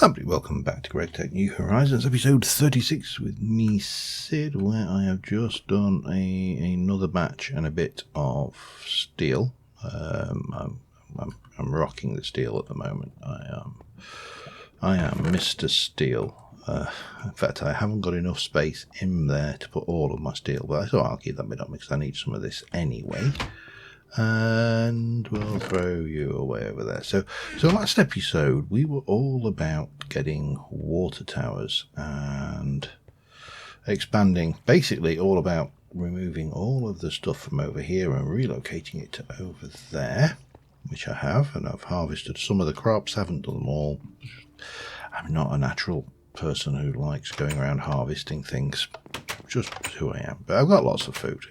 Welcome back to GregTech New Horizons, episode 36 with me, Sid, where I have just done another batch and a bit of steel. I'm rocking the steel at the moment. I am Mr. Steel. In fact, I haven't got enough space in there to put all of my steel, but I thought I'll keep that bit on because I need some of this anyway. And we'll throw you away over there. So last episode we were all about getting water towers and expanding, basically all about removing all of the stuff from over here and relocating it to over there, which I have, and I've harvested some of the crops, haven't done them all. I'm not a natural person who likes going around harvesting things, just who I am, but I've got lots of food.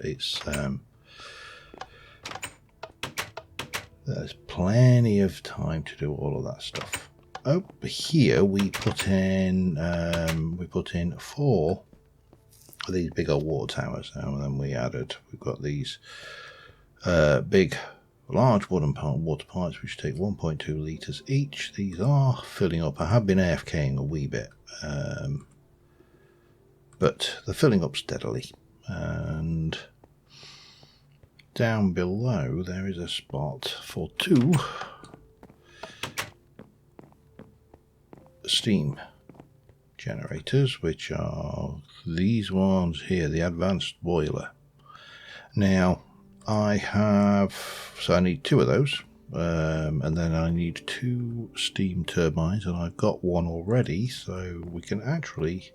There's plenty of time to do all of that stuff. Over here we put in 4 of these big old water towers, and then we've got these large wooden water pipes which take 1.2 litres each. These are filling up. I have been AFKing a wee bit, but they're filling up steadily. And down below there is a spot for 2 steam generators, which are these ones here, the advanced boiler. Now I need 2 of those, and then I need 2 steam turbines, and I've got one already, so we can actually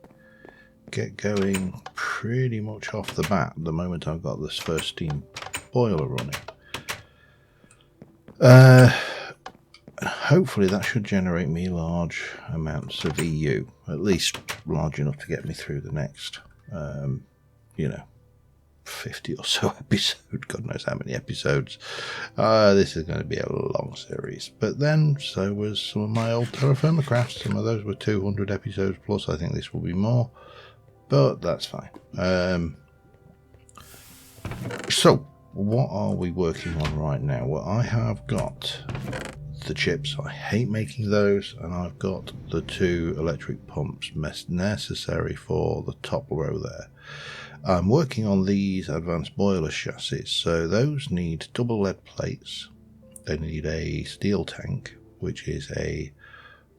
get going pretty much off the bat the moment I've got this first steam boiler running. Hopefully that should generate me large amounts of EU, at least large enough to get me through the next 50 or so episodes. God knows how many episodes. This is going to be a long series, but then so was some of my old terra firma crafts. Some of those were 200 episodes plus. I think this will be more, but that's fine. So what are we working on right now? Well, I have got the chips. I hate making those, and I've got the 2 electric pumps necessary for the top row there. I'm working on these advanced boiler chassis, so those need double lead plates. They need a steel tank, which is a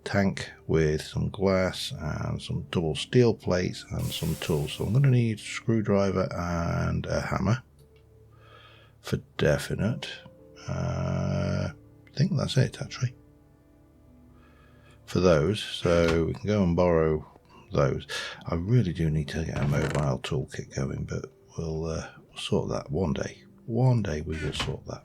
tank with some glass and some double steel plates and some tools. So I'm going to need a screwdriver and a hammer for definite. I think that's it actually for those, so we can go and borrow those. I really do need to get a mobile toolkit going, but we'll sort that one day. One day we will sort that.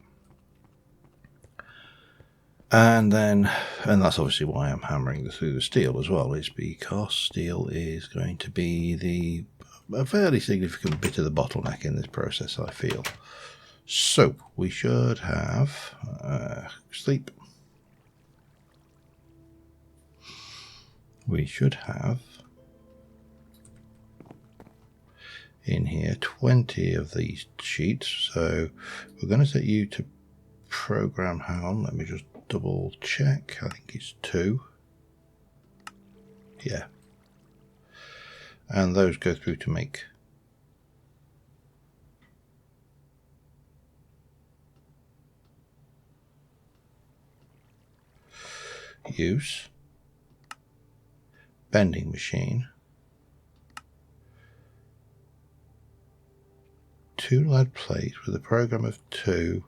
And that's obviously why I'm hammering through the steel as well, is because steel is going to be a fairly significant bit of the bottleneck in this process, I feel. So we should have sleep. We should have in here 20 of these sheets. So we're going to set you to program. Hang on, let me just double check. I think it's 2. Yeah. And those go through to make use bending machine, 2 lead plates with a program of 2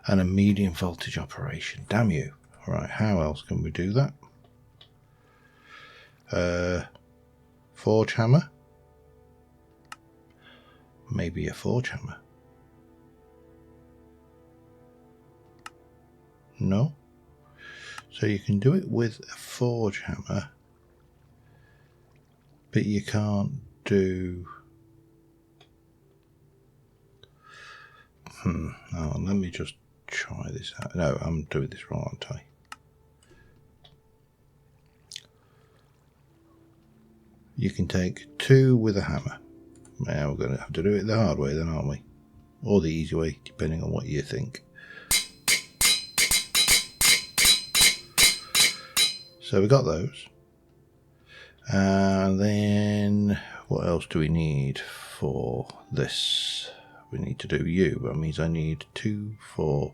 and a medium voltage operation. Damn you. Right, how else can we do that? Forge hammer. Maybe a forge hammer. No. So you can do it with a forge hammer, but you can't do... Oh, let me just try this out. No, I'm doing this wrong, aren't I? You can take 2 with a hammer. Now we're going to have to do it the hard way then, aren't we? Or the easy way, depending on what you think. So we got those. And then what else do we need for this? We need to do you. That means I need 2, 4,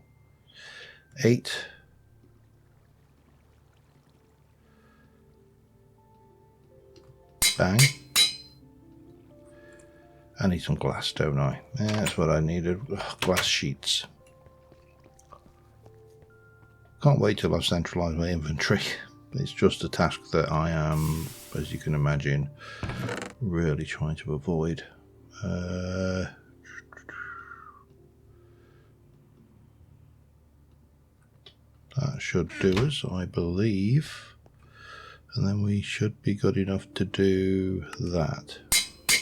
8. Bang. I need some glass, don't I? Yeah, that's what I needed. Ugh, glass sheets. Can't wait till I've centralised my inventory. It's just a task that I am, as you can imagine, really trying to avoid. That should do us, I believe. And then we should be good enough to do that.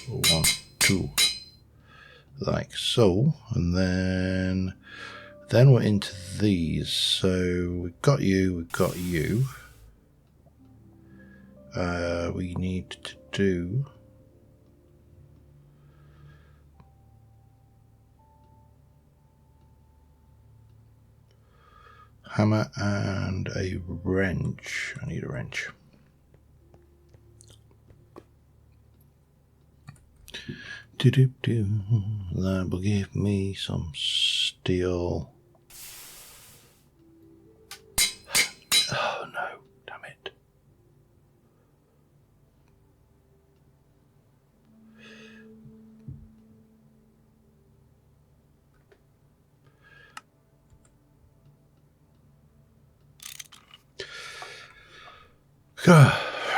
1, 2. Like so. And then we're into these. So we've got you, we've got you. We need to do hammer and a wrench. I need a wrench. That will give me some steel. Oh no, damn it.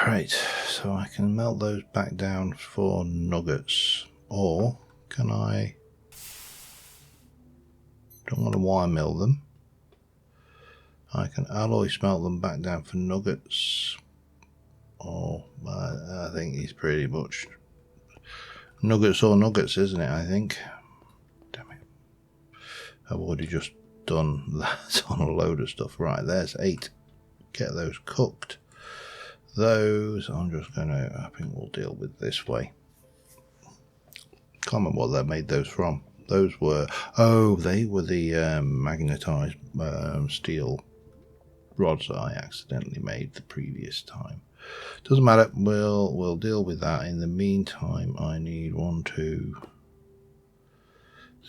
Right, so I can melt those back down for nuggets. Or can I? Don't want to wire mill them. I can alloy smelt them back down for nuggets. Or I think he's pretty much nuggets or nuggets, isn't it? I think. Damn it! I've already just done that on a load of stuff. Right, there's 8. Get those cooked. Those I'm just gonna. I think we'll deal with this way. Can't remember what they made those from. Those were, they were the magnetized steel rods that I accidentally made the previous time. Doesn't matter. We'll deal with that. In the meantime, I need 1, 2,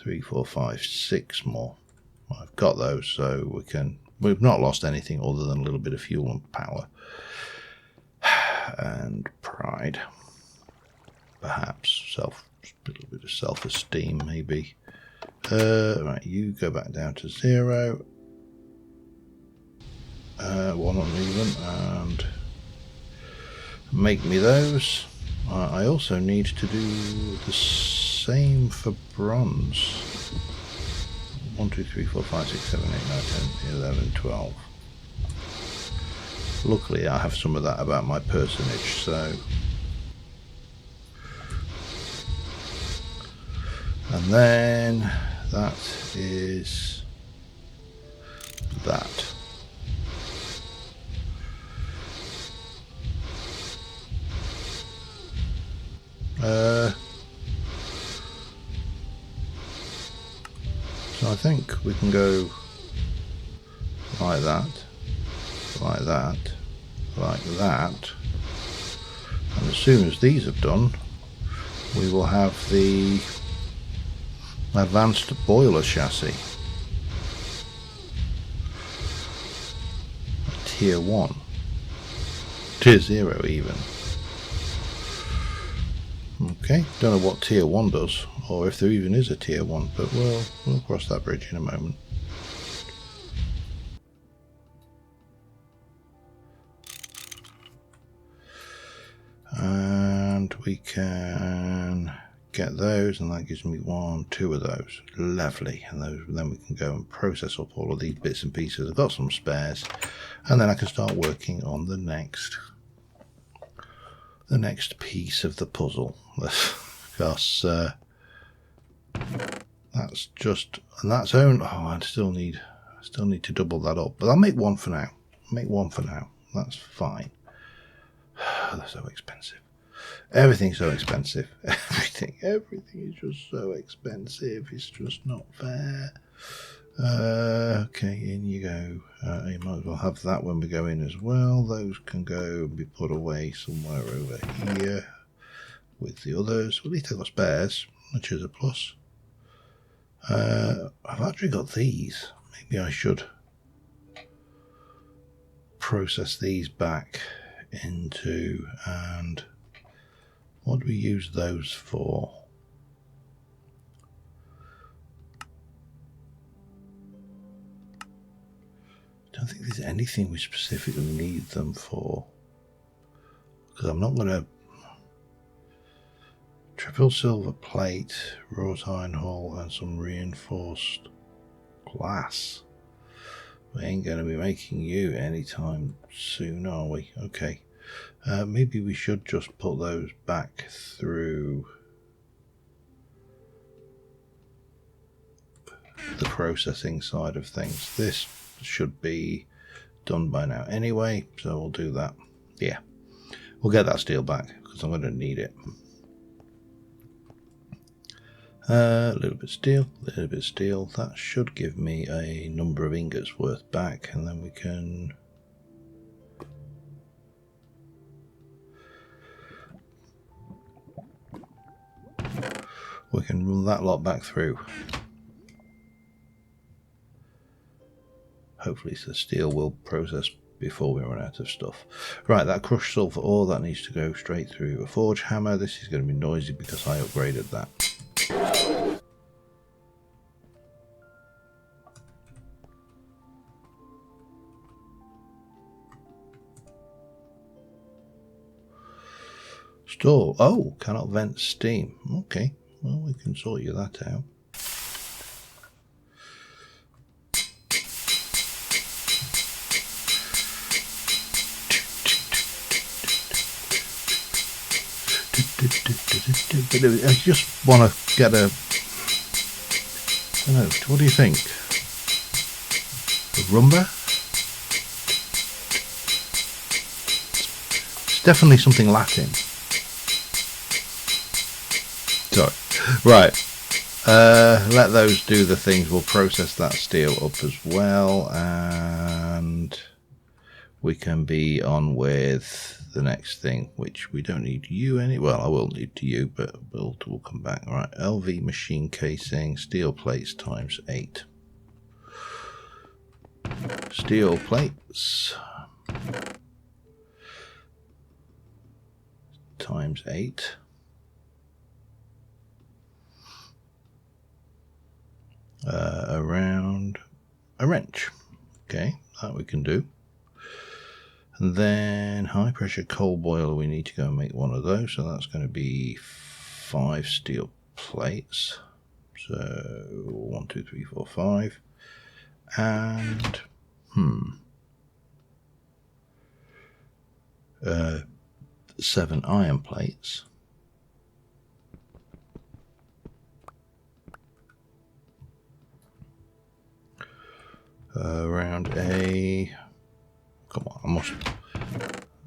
3, 4, 5, 6 more. I've got those, so we can. We've not lost anything other than a little bit of fuel and power and pride, perhaps a little bit of self-esteem, maybe. Right, you go back down to 0. 1 uneven, and make me those. I also need to do the same for bronze. 1, 2, 3, 4, 5, 6, 7, 8, 9, 10, 11, 12. Luckily, I have some of that about my personage, so. And then that is that. So I think we can go like that, like that, like that. And as soon as these have done, we will have the advanced boiler chassis, tier 1, tier 0 even. Okay, don't know what tier 1 does, or if there even is a tier 1, but we'll cross that bridge in a moment. And we can get those, and that gives me 1, 2 of those. Lovely. And those, then we can go and process up all of these bits and pieces. I've got some spares, and then I can start working on the next piece of the puzzle. Because that's just, and that's own. Oh, I still need to double that up, but I'll make 1 for now. That's fine. They're so expensive. Everything's so expensive. Everything is just so expensive. It's just not fair. Okay, in you go. You might as well have that when we go in as well. Those can go and be put away somewhere over here with the others. At least I've got spares, which is a plus. I've actually got these. Maybe I should process these back into, and what do we use those for? I don't think there's anything we specifically need them for, because I'm not going to triple silver plate, wrought iron hull, and some reinforced glass. We ain't going to be making you anytime soon, are we? Okay. Maybe we should just put those back through the processing side of things. This should be done by now anyway, so we'll do that. Yeah, we'll get that steel back because I'm going to need it. A little bit of steel, a little bit of steel. That should give me a number of ingots worth back, and then we can run that lot back through. Hopefully the steel will process before we run out of stuff. Right, that crushed sulfur ore, that needs to go straight through a forge hammer. This is going to be noisy because I upgraded that. Store. Oh, cannot vent steam. Okay, well, we can sort you that out. I just want to get a, I don't know, what do you think? A rumba? It's definitely something Latin. Sorry. Right. Let those do the things. We'll process that steel up as well, and we can be on with the next thing, which we don't need you any. Well, I will need to you, but we'll come back. All right. LV machine casing, steel plates times 8. Steel plates times 8. Around a wrench. Okay, that we can do. And then high pressure coal boiler, we need to go and make one of those, so that's going to be 5 steel plates. So 1, 2, 3, 4, 5. And 7 iron plates. Around a, come on,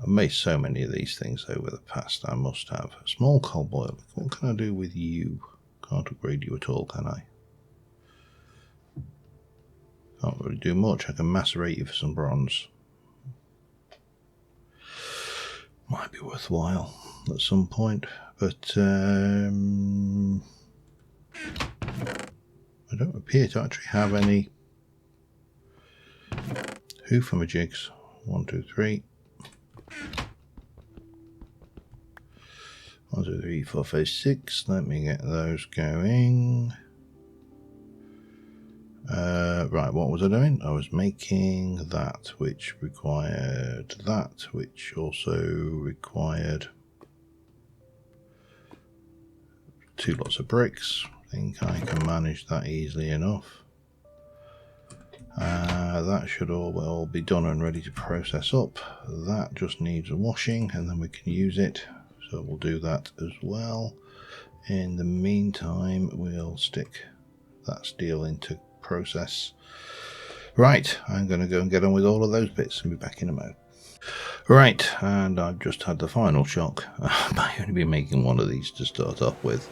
I've made so many of these things over the past. I must have a small coal boiler. What can I do with you? Can't upgrade you at all, can I? Can't really do much. I can macerate you for some bronze. Might be worthwhile at some point, but I don't appear to actually have any hoofamajigs. 1, 2, 3. 1, 2, 3, 4, 5, 6. Let me get those going. Right, what was I doing? I was making that, which required that, which also required 2 lots of bricks. I think I can manage that easily enough. That should all be done and ready to process up. That just needs a washing and then we can use it. So we'll do that as well. In the meantime, we'll stick that steel into process. Right, I'm going to go and get on with all of those bits and be back in a moment. Right, and I've just had the final shock. I might only be making one of these to start off with.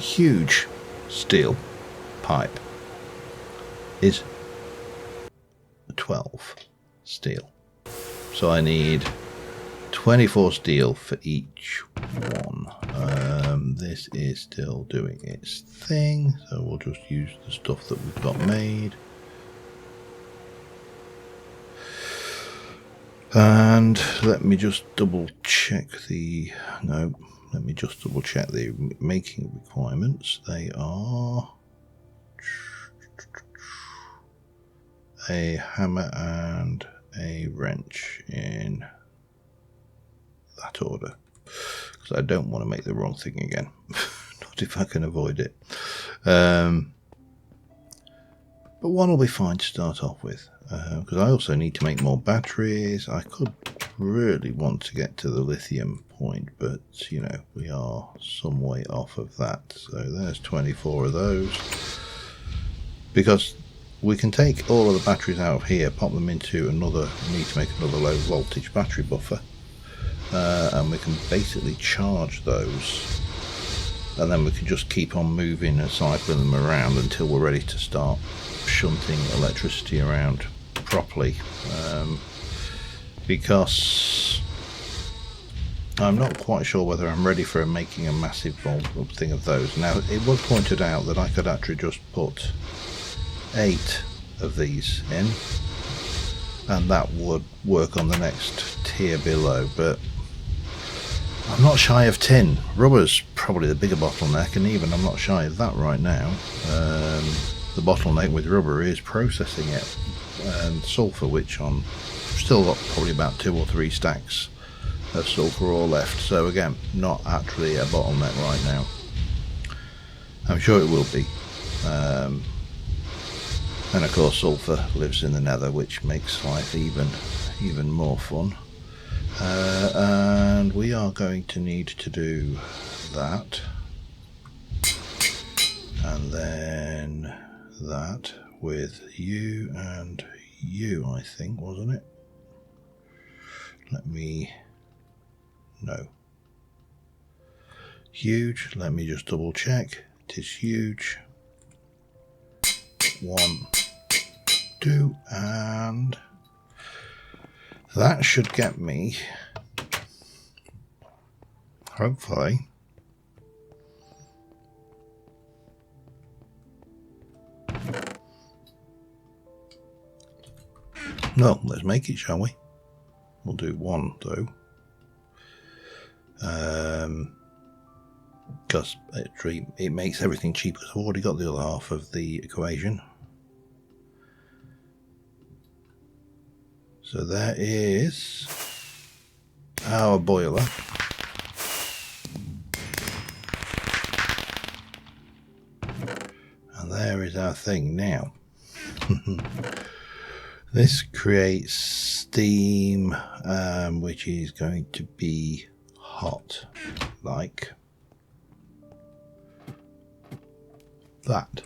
huge steel pipe is 12 steel. So I need 24 steel for each one. This is still doing its thing, so we'll just use the stuff that we've got made. And let me just double check the making requirements. They are a hammer and a wrench in that order, because I don't want to make the wrong thing again. Not if I can avoid it. But one will be fine to start off with, because I also need to make more batteries. I could really want to get to the lithium point, but you know, we are some way off of that. So there's 24 of those, because we can take all of the batteries out of here, pop them into another, we need to make another low voltage battery buffer, and we can basically charge those, and then we can just keep on moving and cycling them around until we're ready to start shunting electricity around properly, because I'm not quite sure whether I'm ready for making a massive thing of those. Now, it was pointed out that I could actually just put 8 of these in, and that would work on the next tier below, but I'm not shy of tin. Rubber's probably the bigger bottleneck, and even I'm not shy of that right now. The bottleneck with rubber is processing it, and sulfur, which I've still got probably about 2 or 3 stacks of sulfur ore left, so again, not actually a bottleneck right now. I'm sure it will be. And of course sulfur lives in the nether, which makes life even more fun. And we are going to need to do that, and then that with you and you, I think, wasn't it? No. Huge, let me just double check. It is huge. 1, 2, and that should get me, hopefully, well, let's make it, shall we? We'll do 1 though, because it makes everything cheaper, because I've already got the other half of the equation. So there is our boiler. And there is our thing now. This creates steam, which is going to be hot, like that.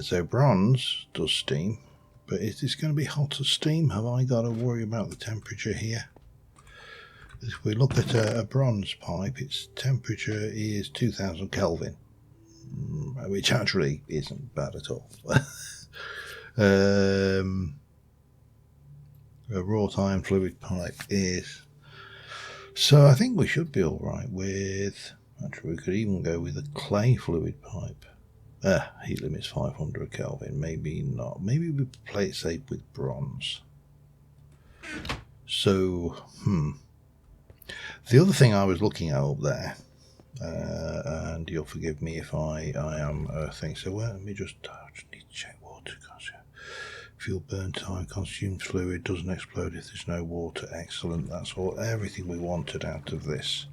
So bronze does steam, but is this going to be hot as steam? Have I got to worry about the temperature here? If we look at a bronze pipe, its temperature is 2000 Kelvin, which actually isn't bad at all. A wrought iron fluid pipe is, so I think we should be all right with, actually we could even go with a clay fluid pipe. Heat limit is 500 Kelvin, maybe not, maybe we play it safe with bronze. So the other thing I was looking at up there, and you'll forgive me if I am earthing, so let me just need to check water. Fuel burn time, consumed fluid, doesn't explode if there's no water. Excellent, that's everything we wanted out of this.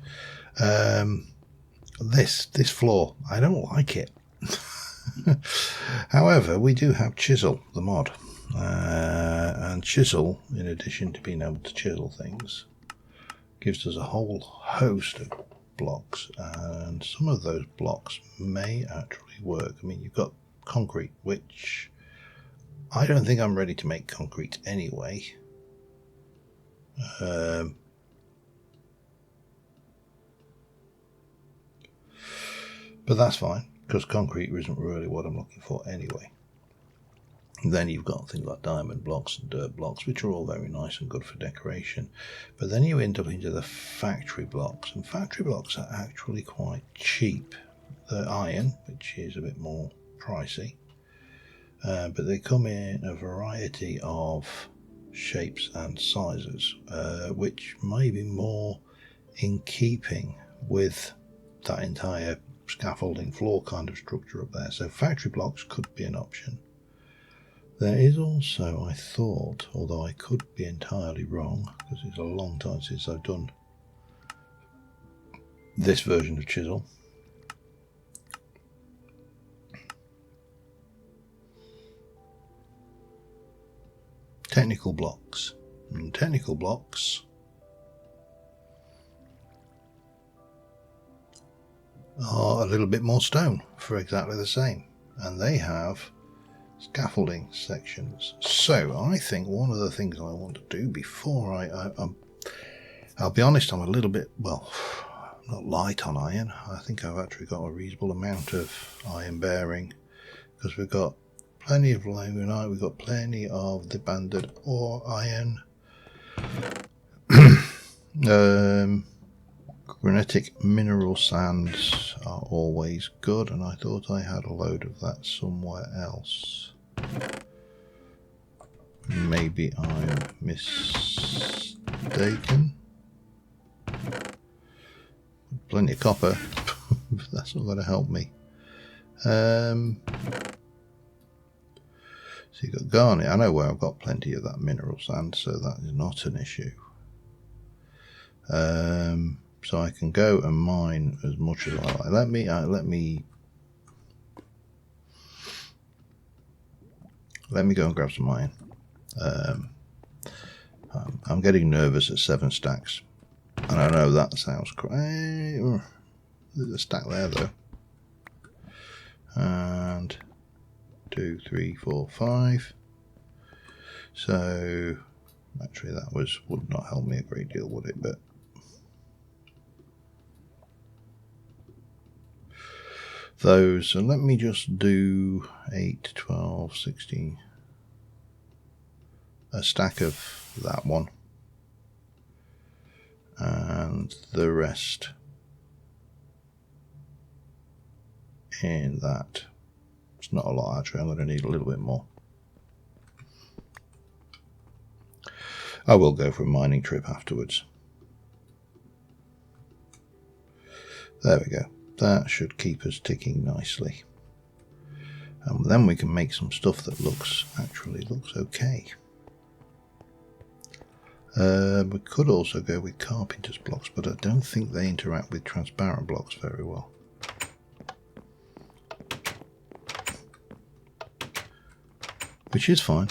This floor, I don't like it. However, we do have Chisel, the mod, and Chisel, in addition to being able to chisel things, gives us a whole host of blocks, and some of those blocks may actually work. I mean, you've got concrete, which I don't think I'm ready to make concrete anyway. But that's fine, because concrete isn't really what I'm looking for anyway. And then you've got things like diamond blocks and dirt blocks, which are all very nice and good for decoration. But then you end up into the factory blocks, and factory blocks are actually quite cheap. The iron, which is a bit more pricey, but they come in a variety of shapes and sizes, which may be more in keeping with that entire scaffolding floor kind of structure up there. So factory blocks could be an option. There is also, I thought, although I could be entirely wrong, because it's a long time since I've done this version of chisel, technical blocks. And technical blocks are a little bit more stone for exactly the same, and they have scaffolding sections. So I think one of the things I want to do before I'll be honest, I'm a little bit, well, not light on iron. I think I've actually got a reasonable amount of iron bearing, because we've got plenty of limonite, we've got plenty of the banded ore iron. Granitic mineral sands are always good, and I thought I had a load of that somewhere else. Maybe I'm mistaken. Plenty of copper, but that's not going to help me. So you've got garnet. I know where I've got plenty of that mineral sand, so that is not an issue. So I can go and mine as much as I like. Let me go and grab some iron. I'm getting nervous at 7 stacks, and I know that sounds crazy. There's a stack there though, and 2, 3, 4, 5. So actually that would not help me a great deal, would it? But those, and let me just do 8, 12, 16, a stack of that one, and the rest in that. It's not a lot actually, I'm going to need a little bit more. I will go for a mining trip afterwards. There we go. That should keep us ticking nicely. And then we can make some stuff that looks okay. We could also go with carpenter's blocks, but I don't think they interact with transparent blocks very well. Which is fine.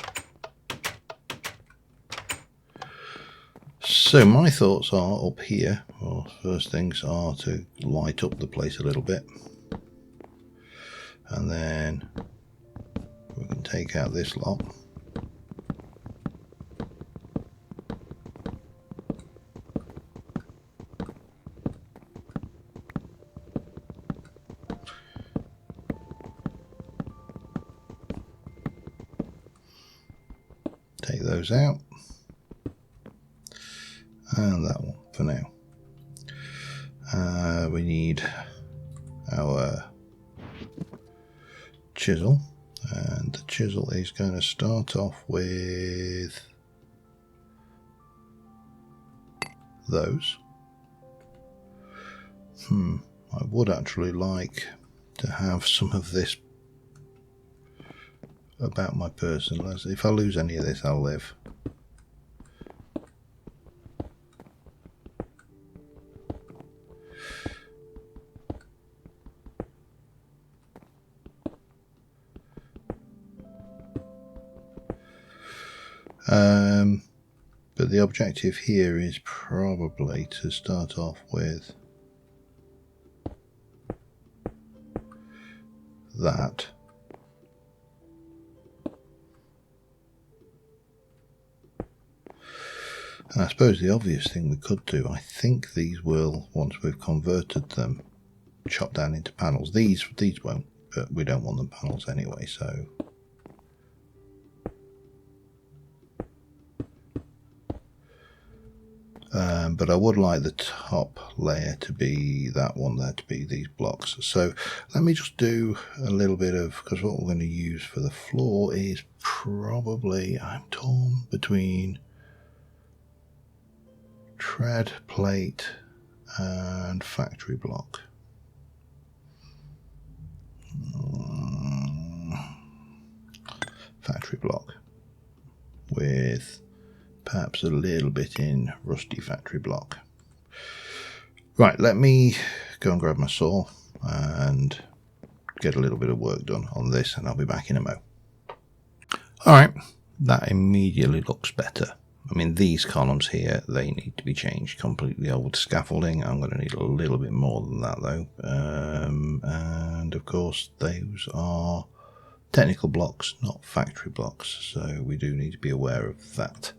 So my thoughts are up here. Well, first things are to light up the place a little bit, and then we can take out this lot. Take those out. And that one for now. We need our chisel, and the chisel is going to start off with those. I would actually like to have some of this about my person. If I lose any of this, I'll live. But the objective here is probably to start off with that. And I suppose the obvious thing we could do, I think these will, once we've converted them, chop down into panels. These won't, but we don't want them panels anyway, so but I would like the top layer to be that one there, to be these blocks. So let me just do a little bit of, because what we're going to use for the floor is probably, I'm torn between tread plate and factory block. Factory block with perhaps a little bit in rusty factory block. Right, let me go and grab my saw and get a little bit of work done on this, and I'll be back in a mo. Alright, that immediately looks better. I mean, these columns here, they need to be changed completely over to scaffolding. I'm going to need a little bit more than that though. And of course, those are technical blocks, not factory blocks, so we do need to be aware of that.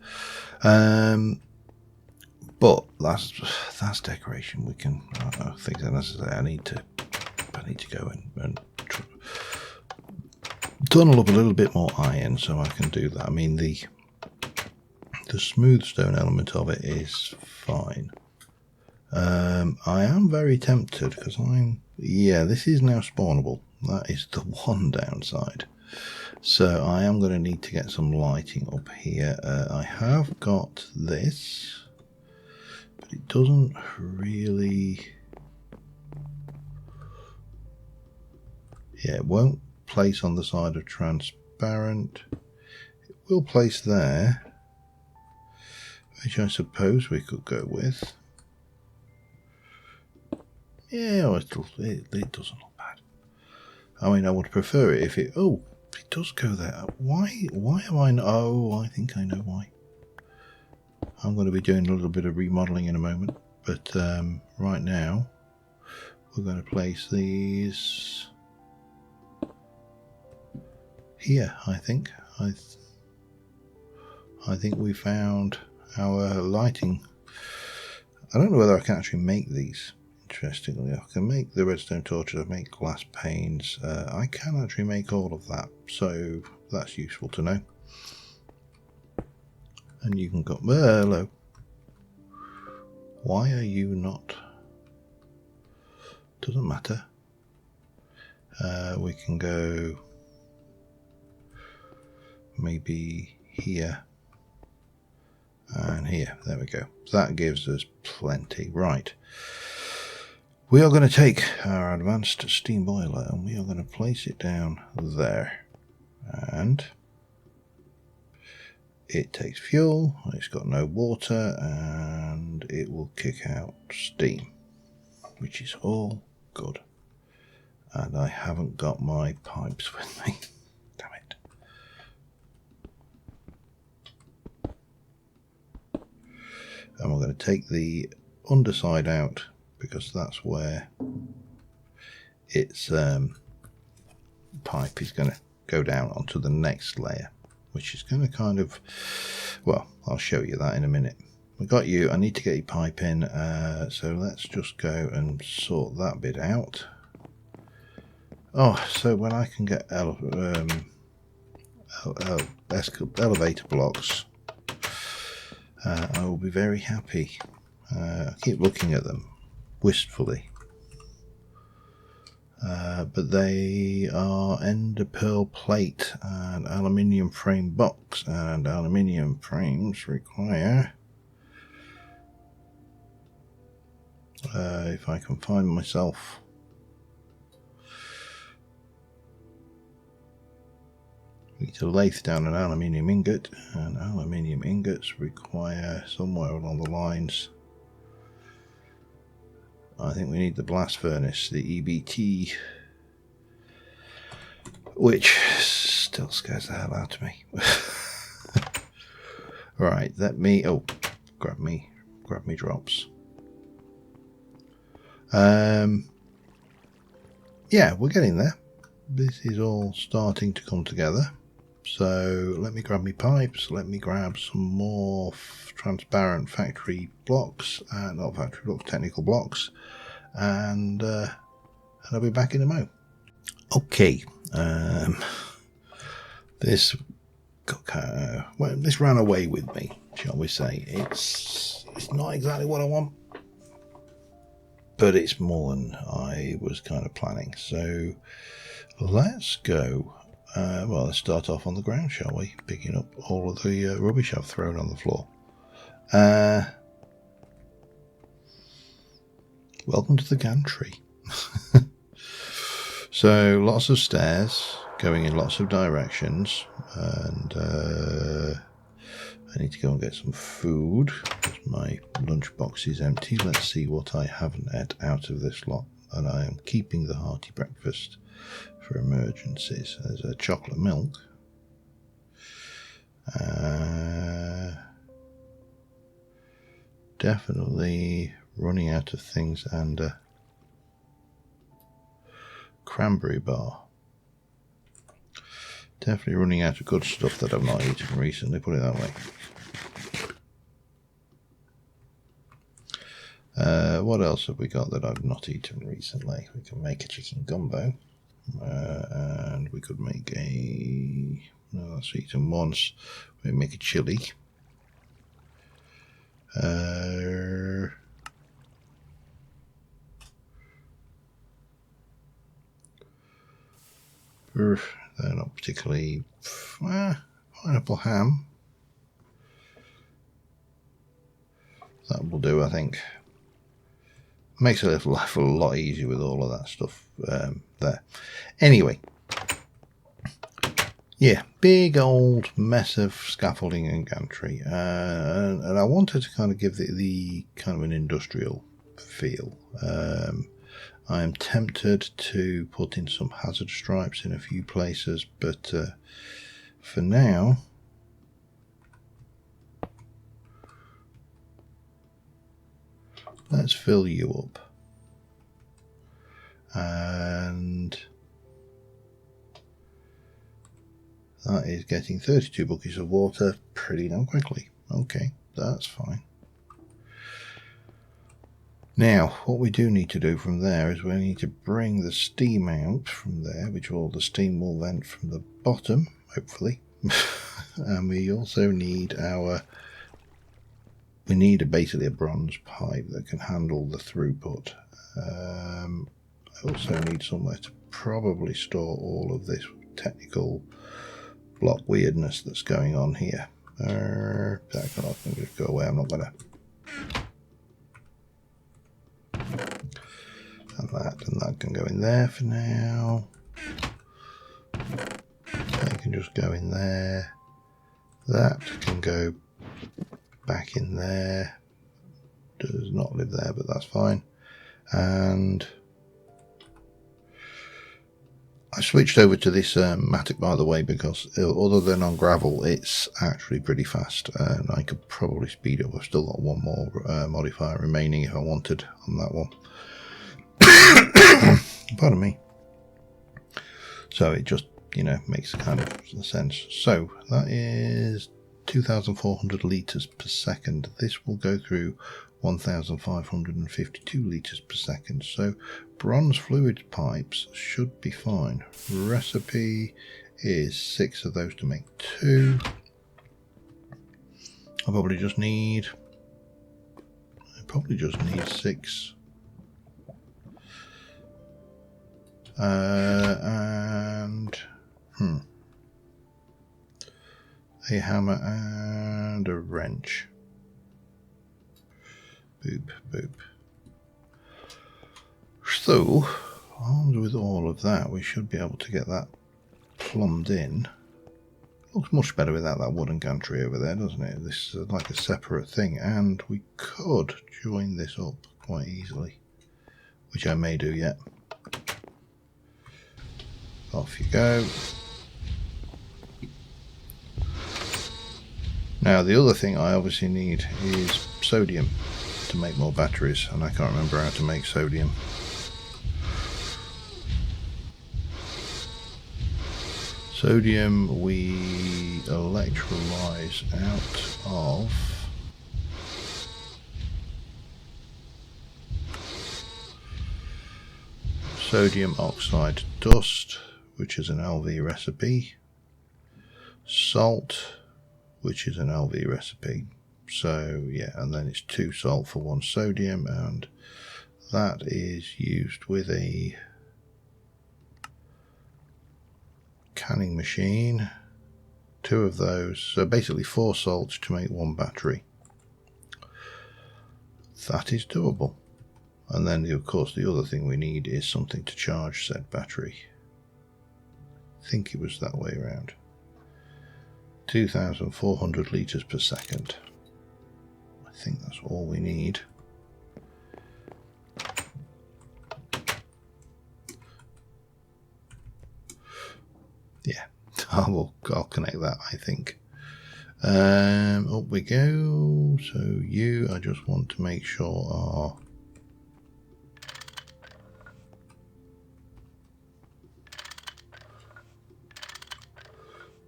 But that's decoration. We can, I think that necessary. I need to go and tunnel up a little bit more iron so I can do that. I mean, the smooth stone element of it is fine. I am very tempted because this is now spawnable. That is the one downside. So I am going to need to get some lighting up here. I have got this, but it doesn't really, it won't place on the side of transparent. It will place there, which I suppose we could go with. Yeah, it doesn't look bad. I mean, I would prefer it if it, it does go there. Why am I, I think I know why. I'm going to be doing a little bit of remodeling in a moment, but right now we're going to place these here. I think we found our lighting. I don't know whether I can actually make these. Interestingly, I can make the redstone torches, I make glass panes. I can actually make all of that, so that's useful to know. And you can go, hello. Why are you not? Doesn't matter. We can go maybe here and here. There we go. That gives us plenty. Right. We are going to take our advanced steam boiler and we are going to place it down there. And it takes fuel, it's got no water, and it will kick out steam, which is all good. And I haven't got my pipes with me. Damn it. And we're going to take the underside out, because that's where its pipe is going to go down onto the next layer, which is going to kind of, well, I'll show you that in a minute. We got you. I need to get your pipe in, so let's just go and sort that bit out. Oh, so when I can get elevator blocks, I will be very happy. I keep looking at them wistfully, but they are ender pearl plate and aluminium frame box, and aluminium frames require, if I can find myself, we need to lathe down an aluminium ingot, and aluminium ingots require somewhere along the lines, I think we need the blast furnace, the EBT, which still scares the hell out of me. Right, let me, grab me drops. Yeah, we're getting there. This is all starting to come together. So let me grab me pipes, let me grab some more transparent factory blocks, not factory blocks, technical blocks, and and I'll be back in a mo. Okay, this ran away with me, shall we say. It's not exactly what I want, but it's more than I was kind of planning. So let's go. Well, let's start off on the ground, shall we? Picking up all of the rubbish I've thrown on the floor. Welcome to the gantry. So lots of stairs going in lots of directions, and I need to go and get some food because my lunchbox is empty. Let's see what I haven't ate out of this lot, and I am keeping the hearty breakfast for emergencies. There's a chocolate milk. Definitely running out of things, and a cranberry bar. Definitely running out of good stuff that I've not eaten recently, put it that way. What else have we got that I've not eaten recently? We can make a chicken gumbo, and we could make that's eaten once. We make a chili. They're not particularly pineapple ham. That will do, I think. Makes life a lot easier with all of that stuff there. Anyway, yeah, big old mess of scaffolding and gantry, and I wanted to kind of give the kind of an industrial feel. I am tempted to put in some hazard stripes in a few places, but for now, let's fill you up. And that is getting 32 buckets of water pretty damn quickly. Okay, that's fine. Now, what we do need to do from there is we need to bring the steam out from there, which all the steam will vent from the bottom, hopefully. And we also need basically a bronze pipe that can handle the throughput. I also need somewhere to probably store all of this technical block weirdness that's going on here. That can just go away. I'm not gonna. And that can go in there for now. That can just go in there. That can go back in there. Does not live there, but that's fine. And I switched over to this Matic, by the way, because other than on gravel, it's actually pretty fast, and I could probably speed it up. I've still got one more modifier remaining if I wanted on that one. Pardon me. So it just, makes kind of sense. So that is 2,400 litres per second. This will go through 1,552 litres per second. So bronze fluid pipes should be fine. Recipe is 6 of those to make 2. I probably just need 6. And a hammer and a wrench. Boop, boop. So, armed with all of that, we should be able to get that plumbed in. Looks much better without that wooden gantry over there, doesn't it? This is like a separate thing, and we could join this up quite easily, which I may do yet. Off you go. Now the other thing I obviously need is sodium to make more batteries, and I can't remember how to make sodium. Sodium we electrolyze out of sodium oxide dust, which is an LV recipe, salt, which is an LV recipe. So yeah, and then it's 2 salt for 1 sodium, and that is used with a canning machine. 2 of those, so basically 4 salts to make 1 battery. That is doable. And then of course the other thing we need is something to charge said battery. I think it was that way around. 2,400 litres per second. I think that's all we need. Yeah, I'll connect that, I think. Up we go. So you, I just want to make sure are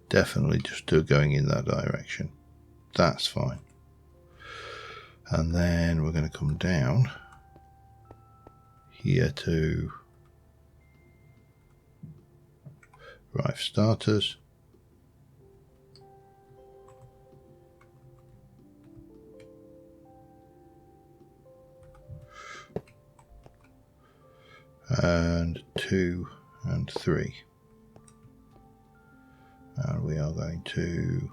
definitely just going in that direction. That's fine. And then we're going to come down here to right for starters. And 2 and 3. And we are going to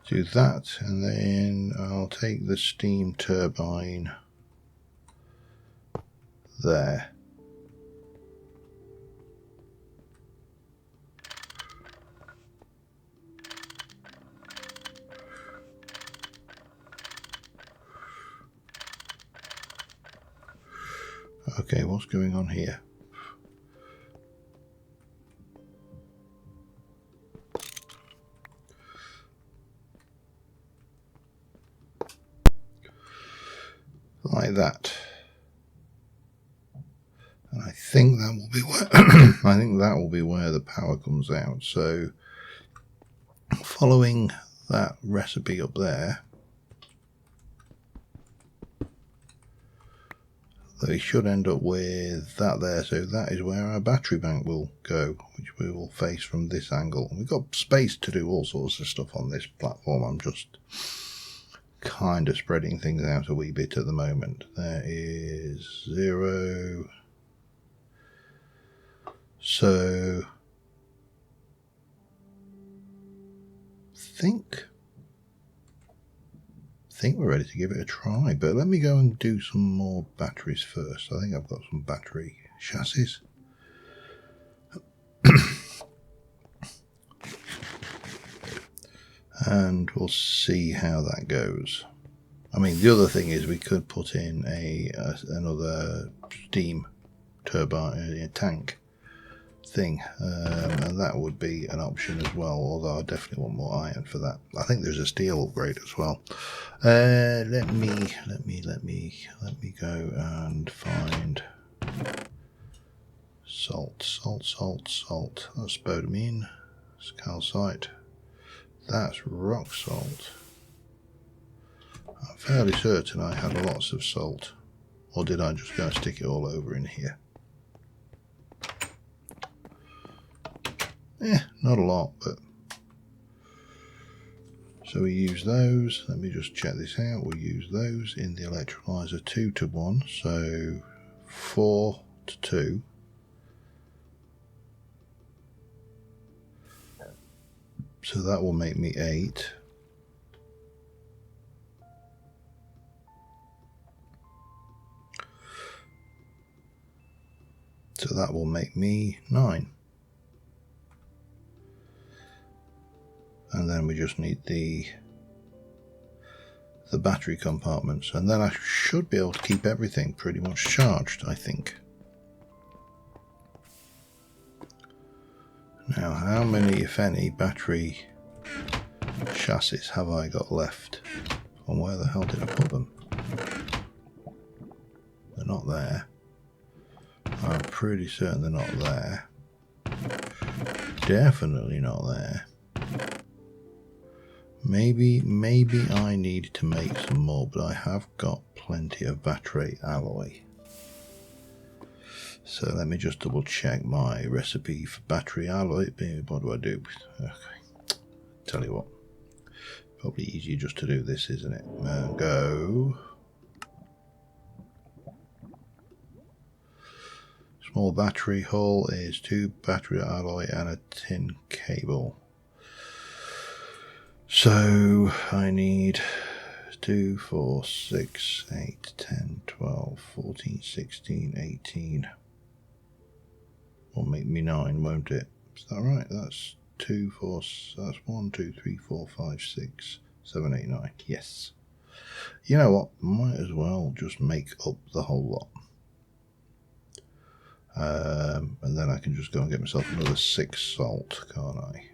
do that, and then I'll take the steam turbine there. Okay, what's going on here? Like that. And I think that will be where I think that will be where the power comes out. So following that recipe up there, they should end up with that there. So that is where our battery bank will go, which we will face from this angle. We've got space to do all sorts of stuff on this platform. I'm just kind of spreading things out a wee bit at the moment. There is 0. So I think we're ready to give it a try, but let me go and do some more batteries first. I think I've got some battery chassis. And we'll see how that goes. I mean, the other thing is we could put in another steam turbine tank thing, and that would be an option as well, although I definitely want more iron for that. I think there's a steel upgrade as well. Let me go and find salt. That's spodumene. It's calcite. That's rock salt. I'm fairly certain I had lots of salt, or did I just go and stick it all over in here? Not a lot, but so we use those. Let me just check this out. We'll use those in the electrolyzer 2 to 1, so 4 to 2. So that will make me 8. So that will make me 9. And then we just need the battery compartments, and then I should be able to keep everything pretty much charged, I think. Now, how many, if any, battery chassis have I got left? And where the hell did I put them? They're not there. I'm pretty certain they're not there. Definitely not there. Maybe I need to make some more, but I have got plenty of battery alloy. So let me just double check my recipe for battery alloy. What do I do? Okay. Tell you what, probably easier just to do this, isn't it? Go. Small battery hull is 2 battery alloy and a tin cable. So I need 2, 4, 6, 8, 10, 12, 14, 16, 18. Will make me 9, won't it? Is that right? That's 2, 4, that's 1, 2, 3, 4, 5, 6, 7, 8, 9. Yes. You know what? Might as well just make up the whole lot. And then I can just go and get myself another 6 salt, can't I?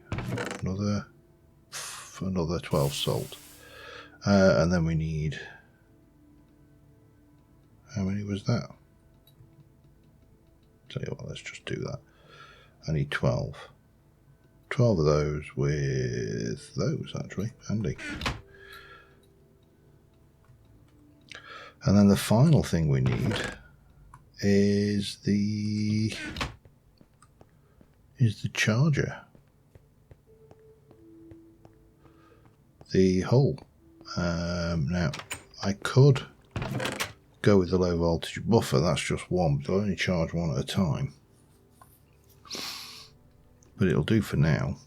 Another 12 salt. And then we need... How many was that? Tell you what, let's just do that. I need 12. 12 of those with those, actually. Handy. And then the final thing we need is the charger. The hull. Now, I could go with the low voltage buffer, that's just one, but I'll only charge one at a time. But it'll do for now.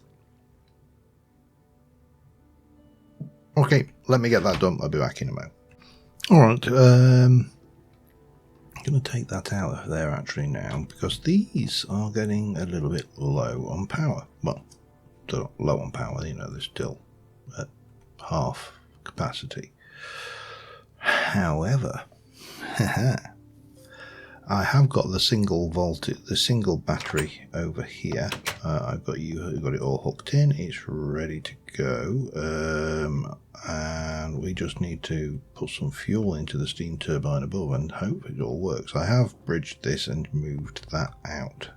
Okay, let me get that done. I'll be back in a moment. Alright, I'm going to take that out of there actually now, because these are getting a little bit low on power. Well, they're not low on power, you know, they're still at half capacity. However, I have got the single battery over here. I've got it all hooked in. It's ready to go, and we just need to put some fuel into the steam turbine above and hope it all works. I have bridged this and moved that out,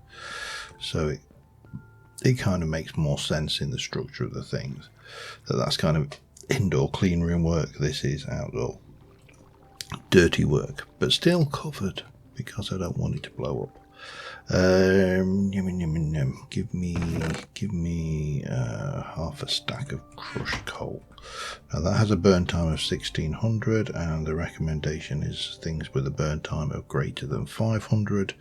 so it kind of makes more sense in the structure of the things. That's kind of indoor clean room work. This is outdoor dirty work, but still covered because I don't want it to blow up. Give me half a stack of crushed coal. Now that has a burn time of 1600, and the recommendation is things with a burn time of greater than 500.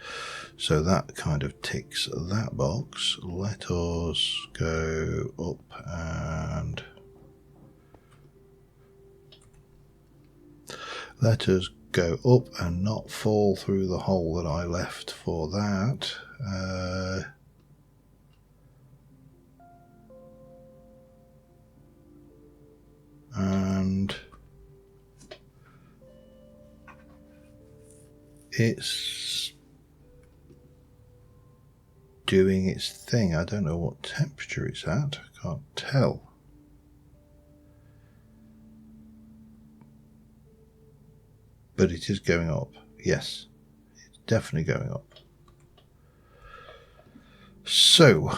So that kind of ticks that box. Let us go up and let us go up and not fall through the hole that I left for that. And it's doing its thing. I don't know what temperature it's at. I can't tell. But it is going up. Yes, it's definitely going up. So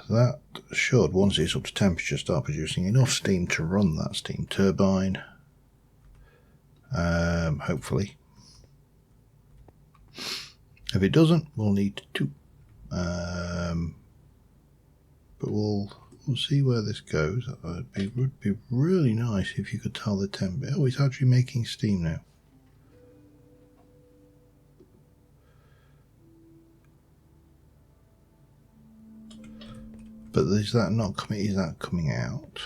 that should, once it's up to temperature, start producing enough steam to run that steam turbine. Hopefully. If it doesn't, we'll need 2. But we'll see where this goes. It would be really nice if you could tell the temp. Oh, it's actually making steam now. But is that not coming? Is that coming out?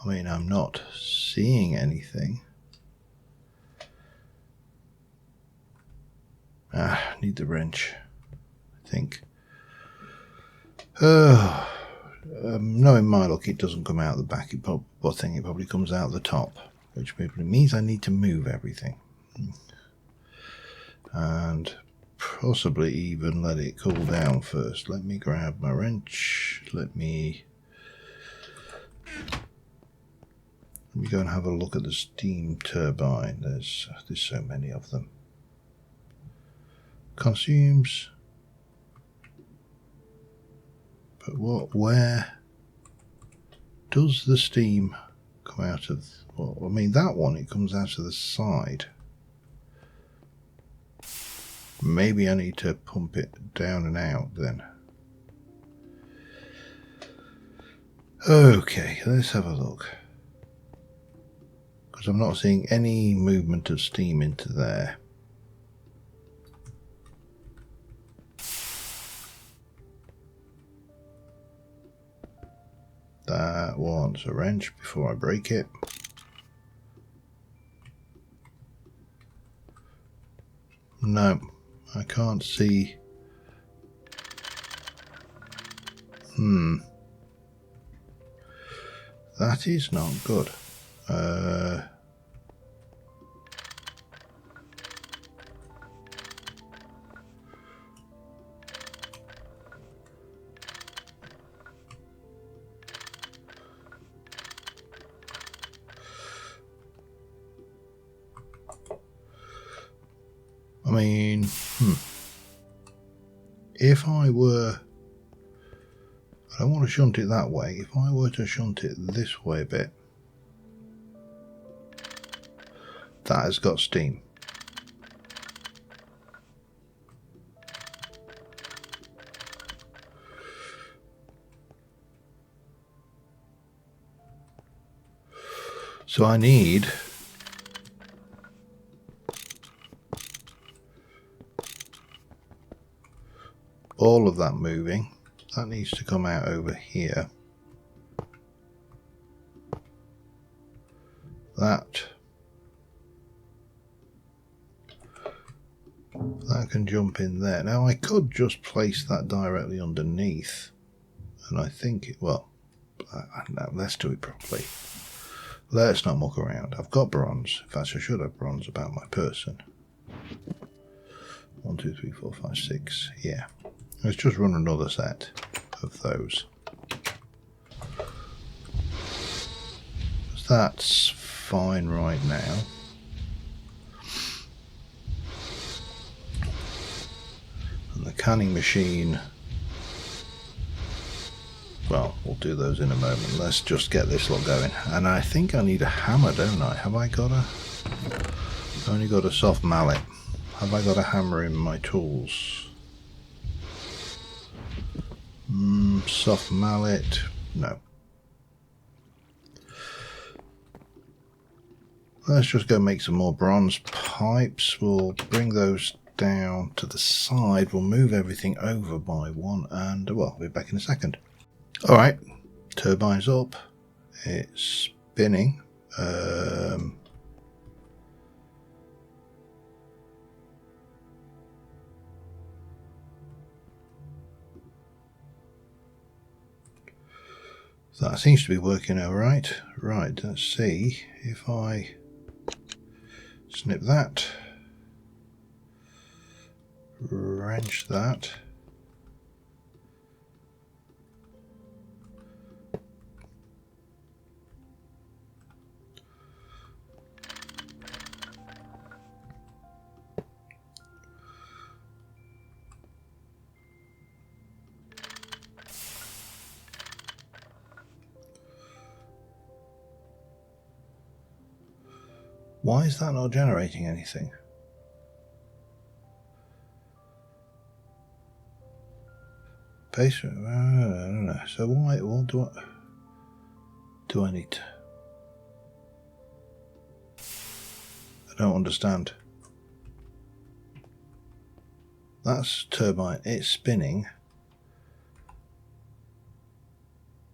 I mean, I'm not seeing anything. Need the wrench, I think. Knowing my luck, it doesn't come out the back. I think it probably comes out the top, which means I need to move everything. And possibly even let it cool down first. Let me grab my wrench. Let me go and have a look at the steam turbine. There's so many of them. Consumes, but where? does the steam come out of... Well, I mean, that one, it comes out of the side. Maybe I need to pump it down and out then. Okay, let's have a look. Because I'm not seeing any movement of steam into there. That wants a wrench before I break it. No, I can't see. That is not good. I mean, if I were... I don't want to shunt it that way. If I were to shunt it this way a bit, that has got steam. So I need all of that moving. That needs to come out over here. That can jump in there. Now I could just place that directly underneath, and I think it, well, no, let's do it properly. Let's not muck around. I've got bronze. In fact, I should have bronze about my person. 1, 2, 3, 4, 5, 6. Yeah. Let's just run another set of those. That's fine right now. And the canning machine, well, we'll do those in a moment. Let's just get this lot going. And I think I need a hammer, don't I? Have I got a... I've only got a soft mallet. Have I got a hammer in my tools? Soft mallet, no. Let's just go make some more bronze pipes. We'll bring those down to the side. We'll move everything over by one, and well, I'll be back in a second. All right, turbine's up. It's spinning. So that seems to be working all right. Right, let's see if I snip that, wrench that. Why is that not generating anything? Paste, I don't know. So why? What do I need to? I don't understand. That's turbine. It's spinning.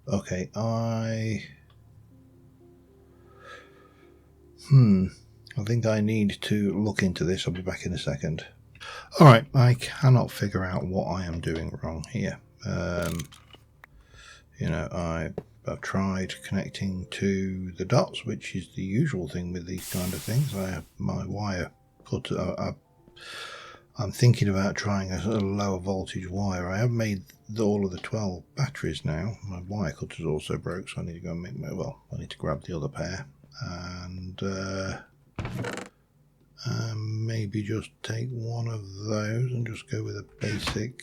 Okay, I think I need to look into this. I'll be back in a second. Alright, I cannot figure out what I am doing wrong here. You know, I've tried connecting to the dots, which is the usual thing with these kind of things. I have my wire cut. I'm thinking about trying a sort of lower voltage wire. I have made all of the 12 batteries now. My wire cutter is also broke, so I need to go and make my, well, I need to grab the other pair and maybe just take one of those and just go with a basic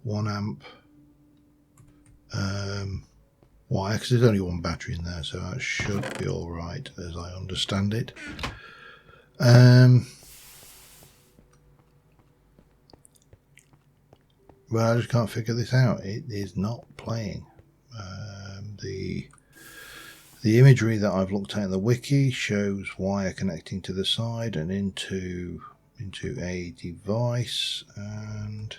1 amp wire, because there's only one battery in there, so that should be all right as I understand it. But I just can't figure this out. It is not playing. The imagery that I've looked at in the wiki shows wire connecting to the side and into a device, and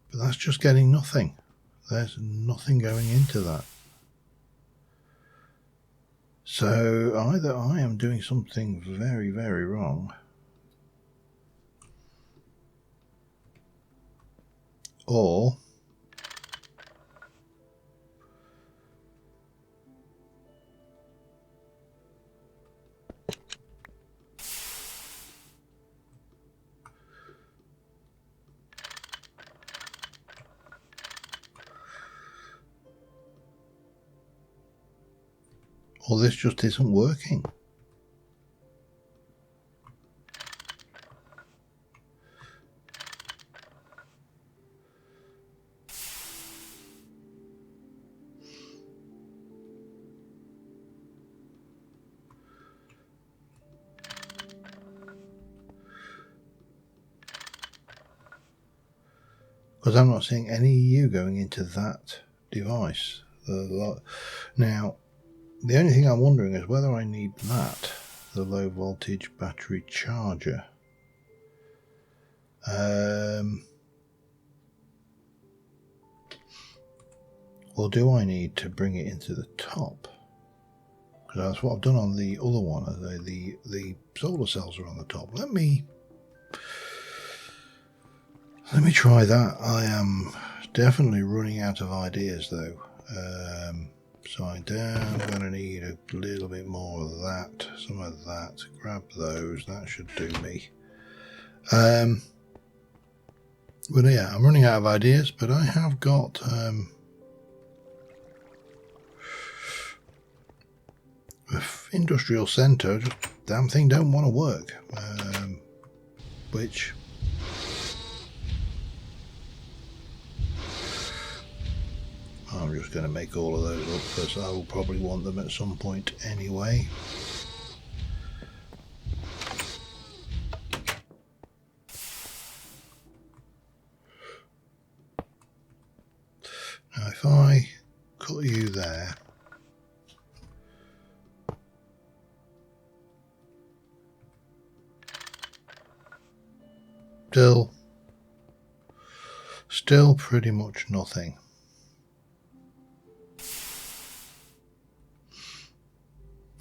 but that's just getting nothing. There's nothing going into that. So either I am doing something very, very wrong, or this just isn't working. Because I'm not seeing any EU going into that device. Now, the only thing I'm wondering is whether I need that, the low voltage battery charger. Or do I need to bring it into the top? Because that's what I've done on the other one. The solar cells are on the top. Let me try that. I am definitely running out of ideas though. So I'm going to need a little bit more of that, some of that. Grab those, that should do me. But yeah, I'm running out of ideas, but I have got industrial centre. Just damn thing don't want to work, which I'm just going to make all of those up because I will probably want them at some point anyway. Now if I cut you there, still pretty much nothing.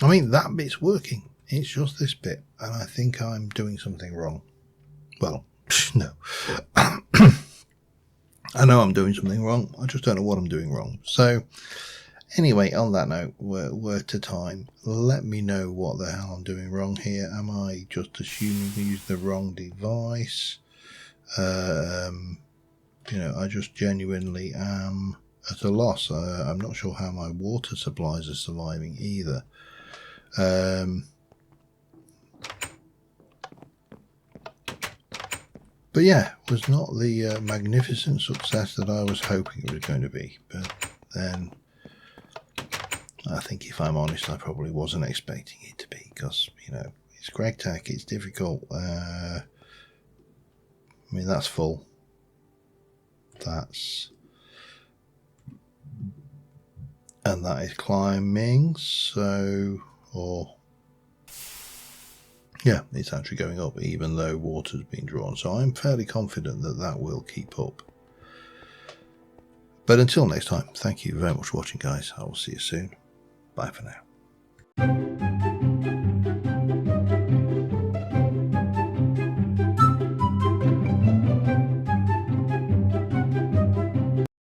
I mean, that bit's working. It's just this bit, and I think I'm doing something wrong. Well, no. I know I'm doing something wrong. I just don't know what I'm doing wrong. So, anyway, on that note, we're to time. Let me know what the hell I'm doing wrong here. Am I just assuming to use the wrong device? You know, I just genuinely am at a loss. I'm not sure how my water supplies are surviving either. But yeah, it was not the magnificent success that I was hoping it was going to be. But then, I think if I'm honest, I probably wasn't expecting it to be, because, you know, it's GregTech, it's difficult. I mean, that's full. And that is climbing, so, yeah, it's actually going up even though water's been drawn. So I'm fairly confident that that will keep up. But until next time, thank you very much for watching, guys. I will see you soon. Bye for now.